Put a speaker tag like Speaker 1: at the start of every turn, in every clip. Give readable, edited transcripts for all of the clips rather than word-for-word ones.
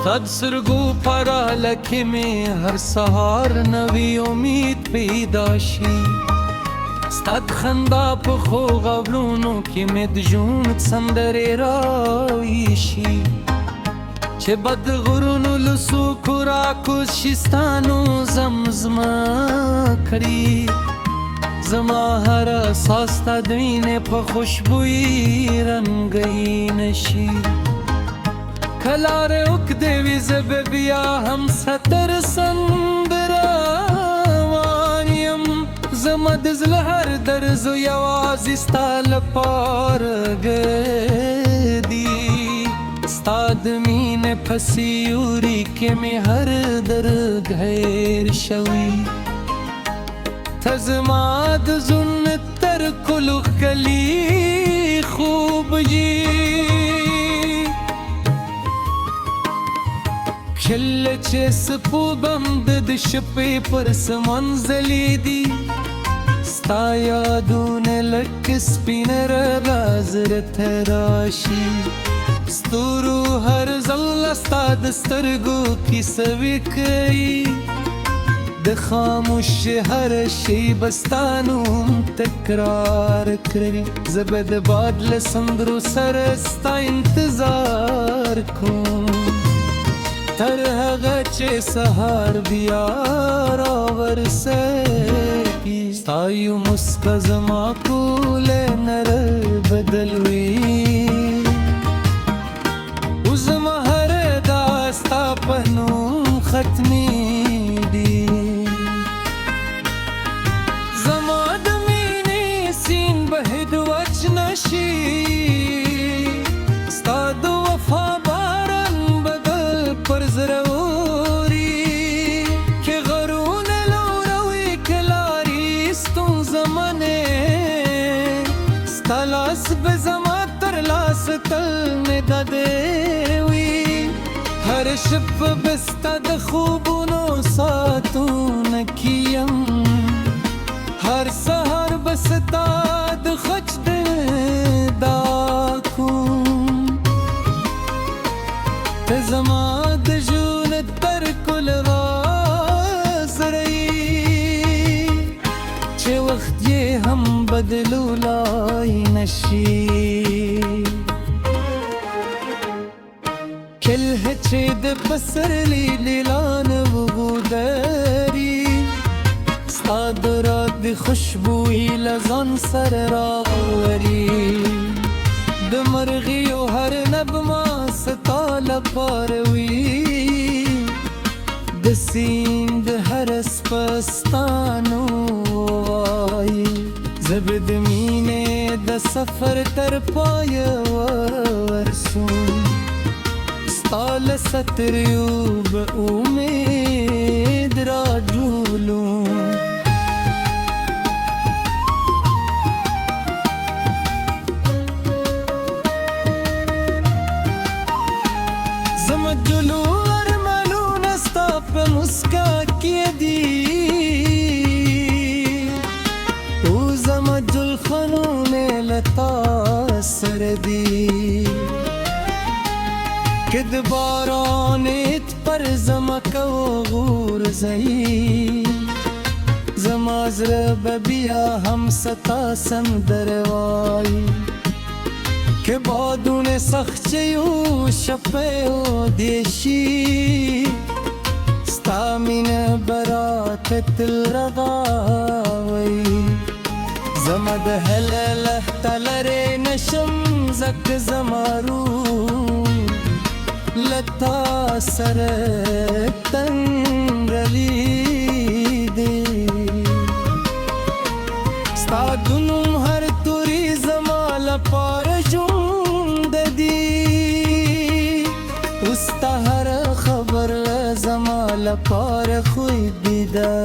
Speaker 1: صد سرگو پرالکی میں ہر سہار نوی امید پیدا شی ستاد خندا په خو غولونو کې مې د ژوند سندرې راویشي چې بد غرونو له څوکو راکوز شي ستا نو زمزمه کړي زما هره ساه ستا د وینې په خوشبویي رنګی نشي که لارې اوږدې وي زه به بیا هم ستر سندره وایم زما د زړه هر درز یوازې ستا لپاره ګرځي ستا د مینې په سیوري کې مې هر درد هیر شوي ته زما د ژوند تر ټولو ښکلي خوب یې کله چې سپوږم د شپې پر سمن ځلېدي ستا یادونه لکه سپینه رڼا زړه ته راشي ستورو هر ځله ستا د سترګو کیسه وې کوي د خاموش هر شی به ستا نوم تکرار کړي زه به د باد له سندرو سره ستا انتظار کوم تر هغه چې سهار بیا راورسېږي ستا یو مسکا زما کوله نړۍ بدلوي اوس زما هر دا ستا په نوم ختمېږي زما د مینې سیند بهید وچ نشي ستا د وفا پر زروري که غرونه لوروي که لاري ستونزه منې ستا لاس به زما تر لاس تل مې ددې وي هر شپه به ستا د خوبونو ساتونه کې یم هر سهار به ستا د خج دا کوم ته زما د ژوند تر ټولو راز رهي چې وخت یې هم بدلولای نشي کله چې د پسرلي لیلانه وګودري ستا د رات د خوشبویي له ځان سره راوري د مرغیو هر نغمه ستا لپاره وي د سیند هر سپستانو وایي زه به د مینې د سفر تر پایه ورسوم ستا له ستریو به امید راډولوم زما جلو ارمانونه ستا په مسکا کې دي او زما جلخانونه له تا سره دي که د بارانت پر زما کو غورځوي زما زړه به بیا هم ستا سندره وایي که بادونه سخچیو شپیو دیشی ستا مینه برات تل رغاوی زما د هلله تلری نشم زک زمارو لتا سره تنگلی دی ستا دنوم هر توری زما لپاره ستا هر خبر زما لپاره خوبی ده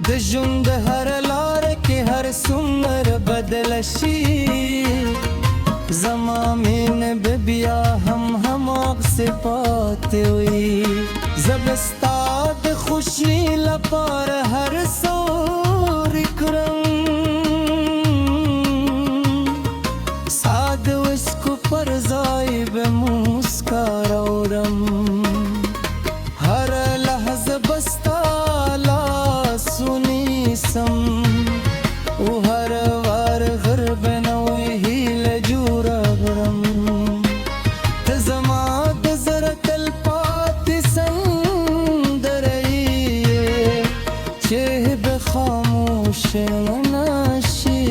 Speaker 1: د ژوند هر لاره کې هر څومره بدل شي زما مینه به بیا هم هماغسې پاتې وي زه به ستا د خوښۍ لپاره هر څه کړم پر ځای به موسی برم هر لحظه بستا لاسونی سم او هر وار غرب نوی هیل جورا برم تزما دزر تل پاتی سندرئی چه بخاموش مناشی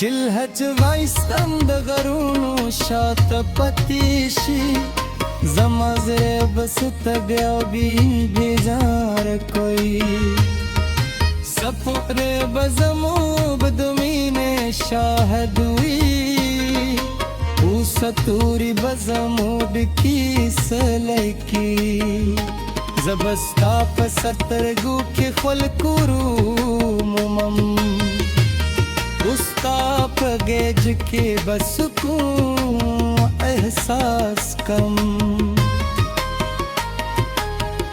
Speaker 1: چلهچ وایستم د غرونو شاته پتیشي زما زه بس تبیا بی بیزار کوئی سپوره بزمو بدمینه شاهد وی او ستوری بزمو ډکی سلیکی زبستا په سترګو کې خل کورو ممم उसका पगेज के बस को एहसास कम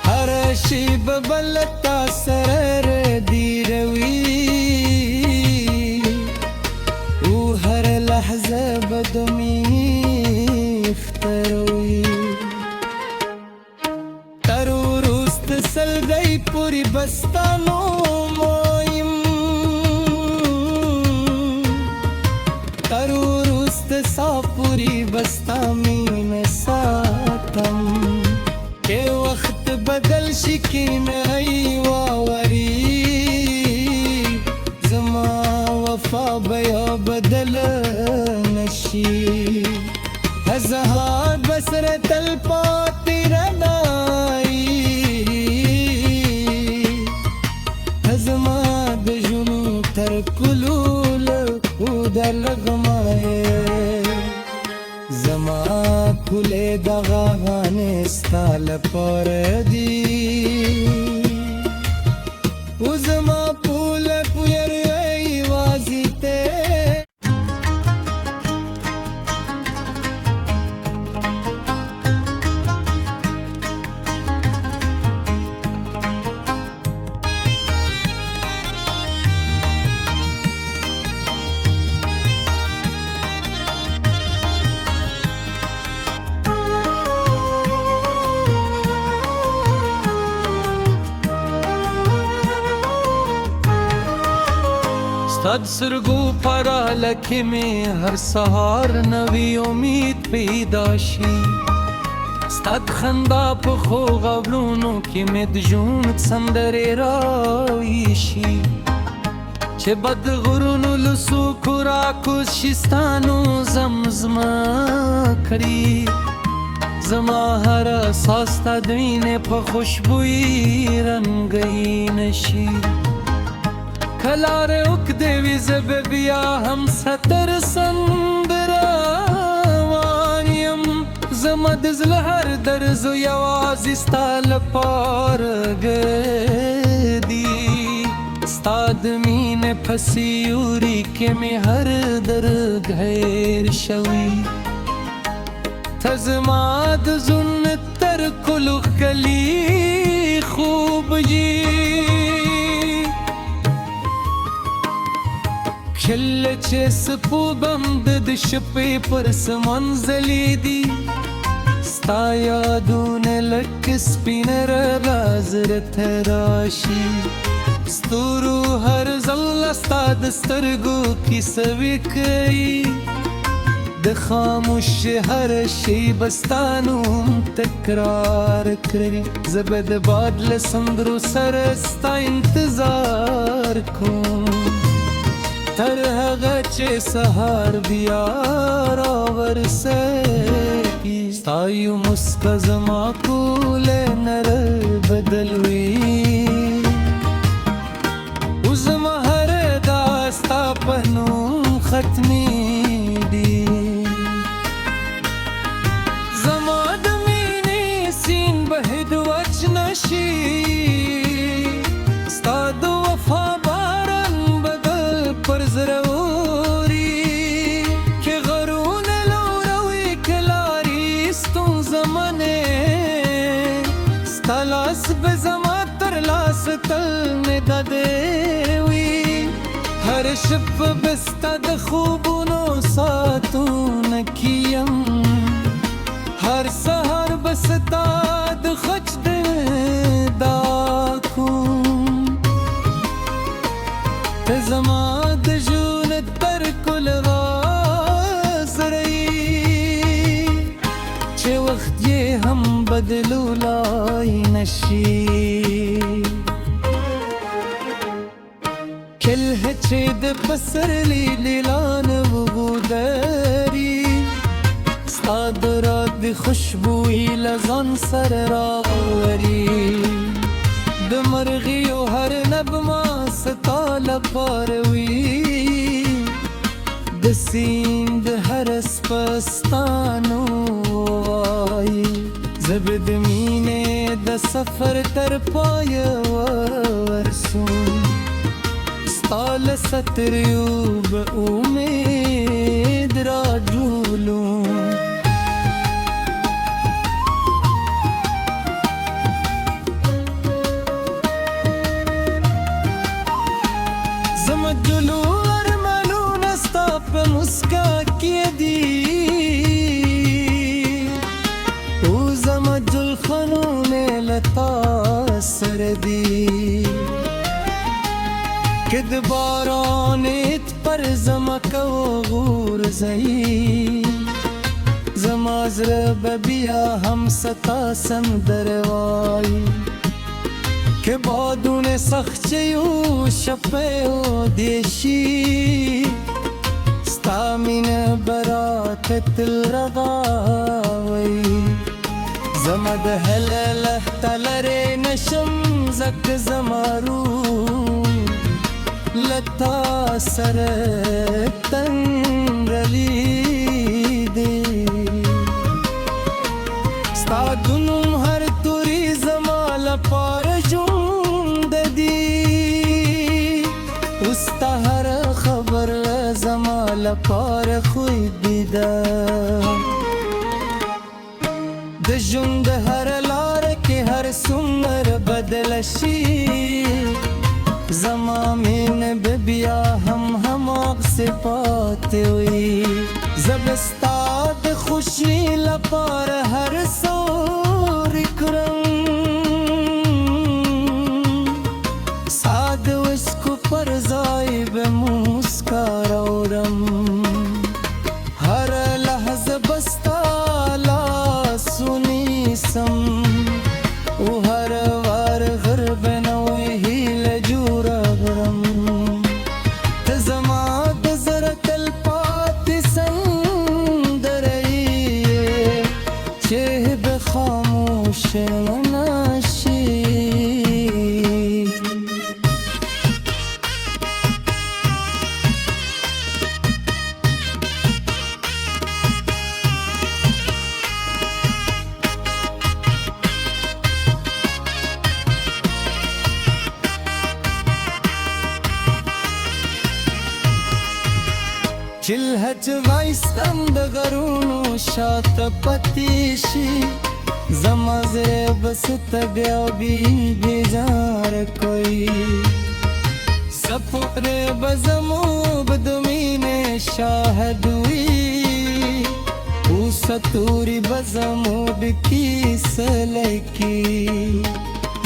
Speaker 1: हर शिब बलता सर दी रवी वो हर लहज़ा बदमी इफ्तरोई तरु रुस्त सल गई पूरी बस्तानों सापुरी बस्ता में सातम के वक्त बदल शिकी नहीं वावरी जमा वफा बया बदल नशी हज़हार बसर तल पाती रनाई हज़मा दजुनु तर कुलूल उदर लगमाए زما کله دغه غانه ستال پر دی او زما پوله پیر ای وازیته ستاد سرگو پرا لکه میں ہر سہار نوی امید پیدا شی ستاد خندا په خو غولونو کې مې د ژوند سندرې راویشي چې بد غرونو لسو کوراکو شستانو زمزمه کړي زما هر احساس تا د وینې په خوشبویي رنګی نشي کلار اک دیوی زب بیا هم ستر سندروانیم زمد زلهر درزو یوازی ستال پار گدی ستاد مین پسیوری که می هر در غیر شوی تزماد زن تر کلو خلی خوب جی کله چې سپو بند د شپې پر سمن ځلېدي ستا یادونه لکه سپین رغاز راته راشي ستورو هر ځله ستا د سترګو کیسه وې کوي د خاموش هر شی به ستا نوم تکرار کړي زه به د باد له سندرو سره ستا انتظار کوم تر هغه چې سهار بیا راورسېږي ستا یو مسکا زما کوله نر بدلوي او زما هر دا ستا په نوم ختمېږي زما د مینې سین بهد وچ نشي ستا د وفا باران بدل پر زرو اختل مې د دې وي هر شپ بستا د خوبونو ساتونه کیم هر سهار بستا د خچ دا کوم ته زما د ژوند تر کل راز رہی چې وخت یې هم بدلولای نشي کل ہے چې د پسرلی لیلان وګودري ستا د رات د خوشبویي لزان سر راوري د مرغیو هر نغمه ستا لپاره وي د سیند هر سپستانو وایي زه به د مینې د سفر تر پایه ورسوم ستا له ستریو به امید راډولوم زما جلو ارمانونه ستا په مسکا کې دي او زما جلخنونه له تا سره دي که د بارانت پر زما کو غورځي زما زړه به بیا هم ستا سندره وایي که بادونه سخچیو شپیو دیشی ستا مینه برات تل رغاوی زما د هلاله تلری نشم زک زمارو لتا سره تنگرلی دی ستا دنم هر توری زما لپاره ستا هر خبر زما لپاره خوی ده د ژوند هر لاره کې هر څومره بدله شي زما مینه به بیا هم هماغسې پاتې وي زه به ستا د خوښۍ لپاره هر څه کړم پر ځای به موسکا راوړم هر لحظه به ستا لاسو نیسم او هر وار غرب نوې هیله جوړه کړم ته زما د زړه تلپاتې سندره یې چې به خاموشه ونه شي چل هج وایستم د غرونو شاته پاتې شي زما زړه بس ته بیا بیزار کوي سفر به زموږ د مینې شاهد وي او ستوري به زموږ کیسه لیکي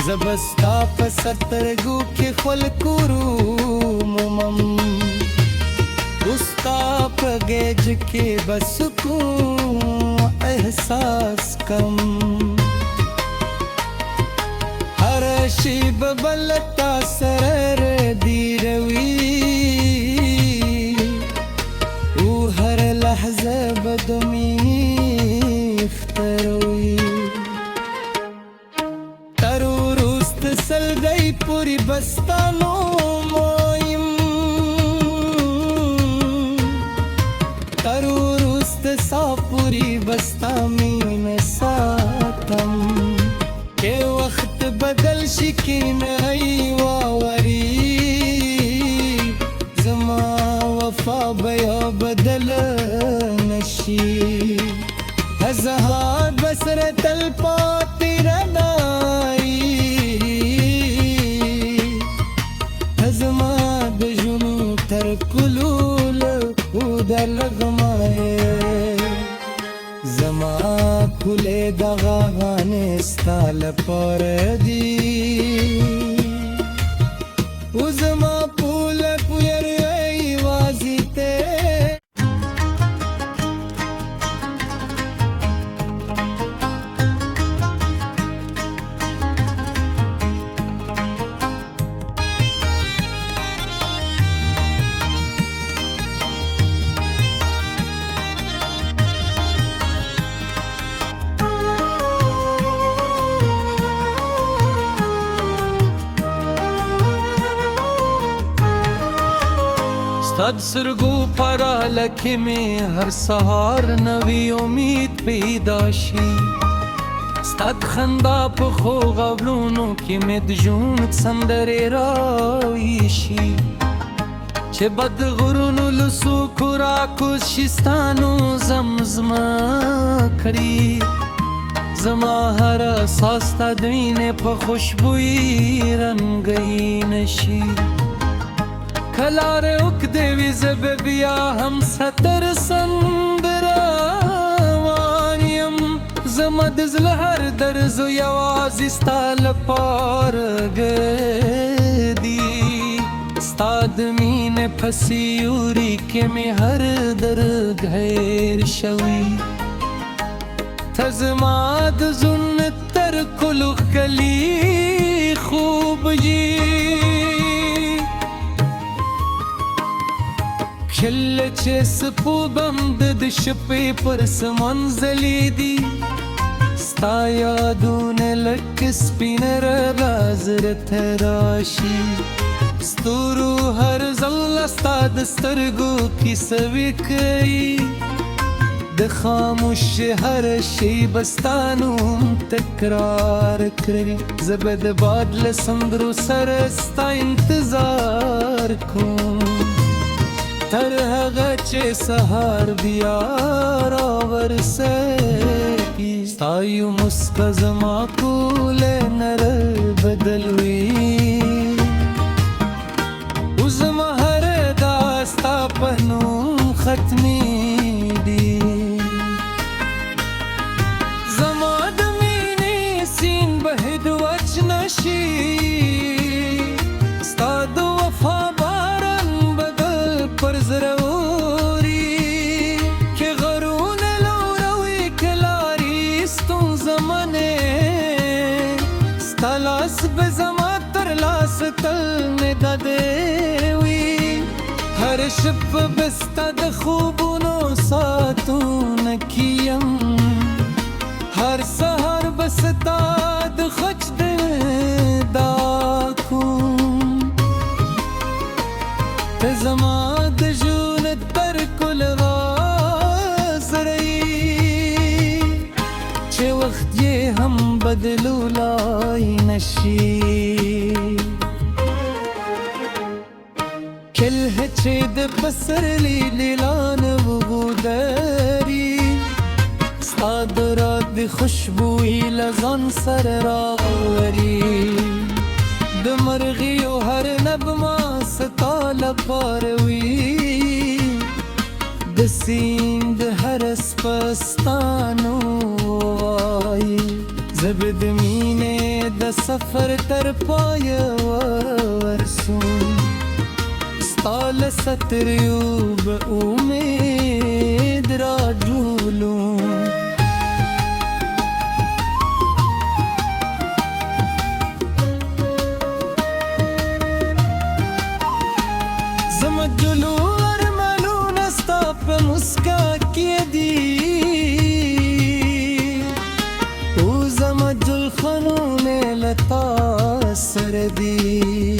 Speaker 1: زه به ستا په سترګو کې خلکو رومم ستا په غېږ کې به سکون احساس کم هر شی به بل تا سره دیروي او هر لحظه به د مینې اختروي تر وروسته سلګۍ پورې به ستا نوم وایم تر وروسته سا پورې به ستا مینه ساتم که وخت بدل شي کینه واوري زما وفا به یا بدل نشي زهاد بسره تل پاتې رانایي لغمای زما کله دغه غانې ستا لپاره دي و زما پوله پویروي وازی ته ستاد سرگو پرا لکه می هر سهار نوی امید پیدا شي ستاد خندا په خو غولونو کې می د ژوند سندرې راویشي چې بد غرونو لسو کورا کوشستانو زمزمه کړي زما هر احساس تا د وینې په خوشبویي رنګین شي کلار اوک دیوی زب بیا هم ستر سندرا وانیم زمد زلهر درزو یوازی ستال پار گدی ستاد مین پسیوری که می هر در غیر شوی تزماد زن تر کلو کلی خوب جی کله چې سپو بند د شپې پر سمن ځلېدي ستا یادونه لکه سپین رغاز راته راشي ستورو هر ځل ستا د سترګو کیسه کوي د خاموش هر شی بستا نوم تکرار کړي زه به د باد له سندرو سره ستا انتظار کوم تر هغه چې سهار بیا راورسېږي ستا یو مسکا زما کوله نر بدلوي او زما هر دا ستا په نوم ختمېږي زما د مینې سیند بهد وچ نشي ستا د وفا پر ضروري که غرون لوروي کلاری ستون زمانه ستالاس به زما تر لاس تل ندادوي هر شب بستا د خوبونو ساتون کیم هر سهار بستا د خچ دا کوم ته زما وقت یہ ہم بدلو لائی نشی کل ہے چید بسر لیلان وغودری ستاد راد خوشبوئی لزان سر راوری دمرغی و ہر نبما ستال پاروی دسیند هر اسپستانو زبد مینه د سفر تر پای ورسون ستال ستریوب امید را جولون زمد جلو ارمانون استا په مسکا کې دی خنون لتا سردی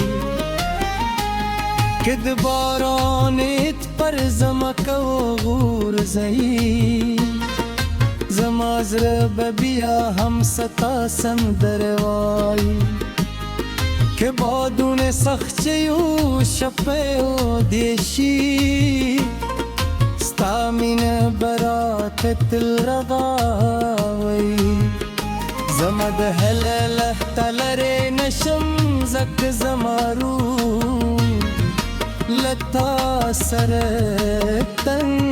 Speaker 1: کد بارانت پر زمکو غور زئی زمازر ببیا هم ستا سندروائی که بادون سخچیو شپیو دیشی ستامین برات تل رغاوی زمد هلاله تلری نشم زک زمارو لتا سر تن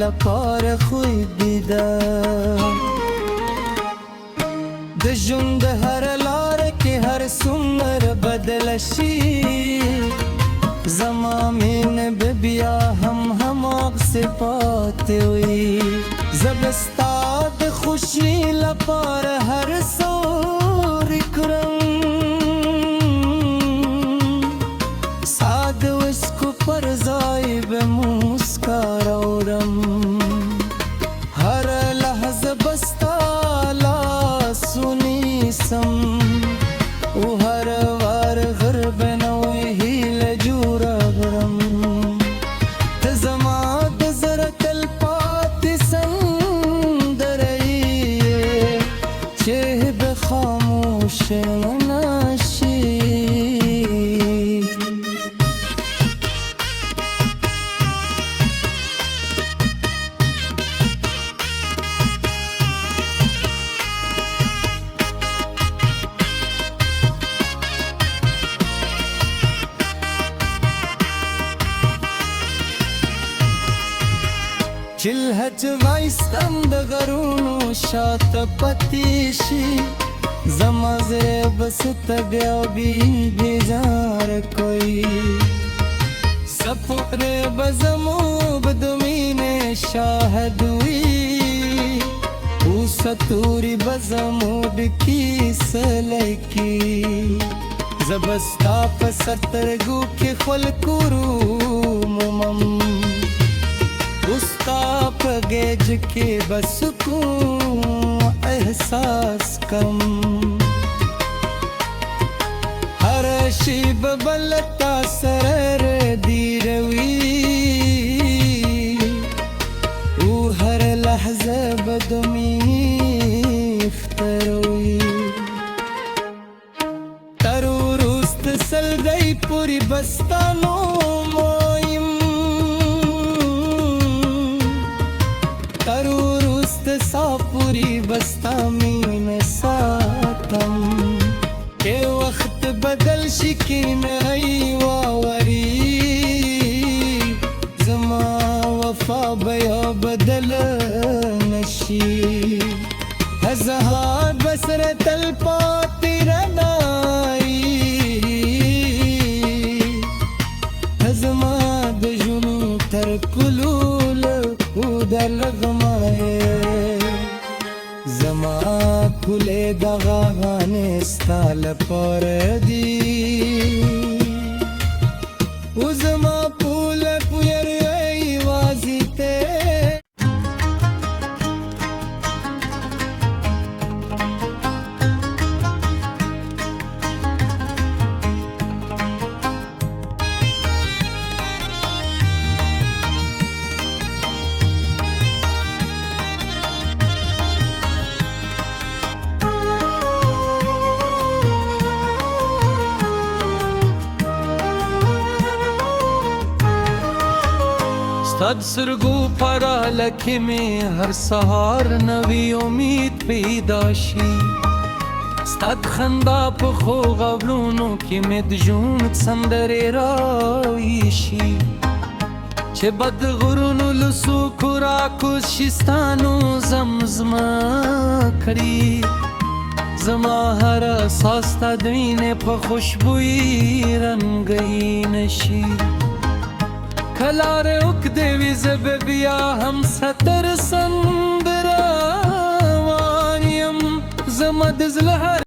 Speaker 1: لپاره خوی دیده د ژوند هر لاره کې هر څومره بدل شي زما مینه به بیا هم هماغسې پاتې وي زه به ستا د خوښۍ لپاره هر څوری کړم ستا د وڅکو پر ځای به موسکا راوړم هره لحظه به ستا لاسو نیسم او هر وار غرب نوې هیله جوړه کړم ته زما د زړه تلپاتې سندره یې چې به خاموشه نه شي چل هچ وایستم د غرونو شاته پتی شي زما زړه بس ته بیا بیزار کوي سپوره به زموږ د مینې شاهد وي اوس توري به زموږ کیسه لیکي زه به ستا په سترګو کې خلکو رومم उसका पगेज के बस को एहसास कम हर शिब बलता सर दी रवी वो हर लहज़ा बदमी इफ्तरोई तरु रुस्त सलगई पूरी बस्तानो सापुरी बस्ता मीन सातम के वक्त बदल शिकी नहीं वावरी जमा वफा बया बदल नशी हज़हार बसर तल पाती रनाई हज़मा दजुनु तर कुलूल उदर लगमाए زما کله دغه غانې ستا لپاره دي او زما پوله پویروي وازیته ستاد سرګو پرا لکه می هر سهار نوی امید پیدا شي ستاد خندا په خو غوړونو کې می د ژوند سندرې راویشي چې بد غرونو لسو کورا کوشستانو زمزمه کړي زما هر احساس تا د وینې په خوشبويي رنګین شي کلاره اوک دیوی زب بیا هم ستر سندره وانیم زمد زلهر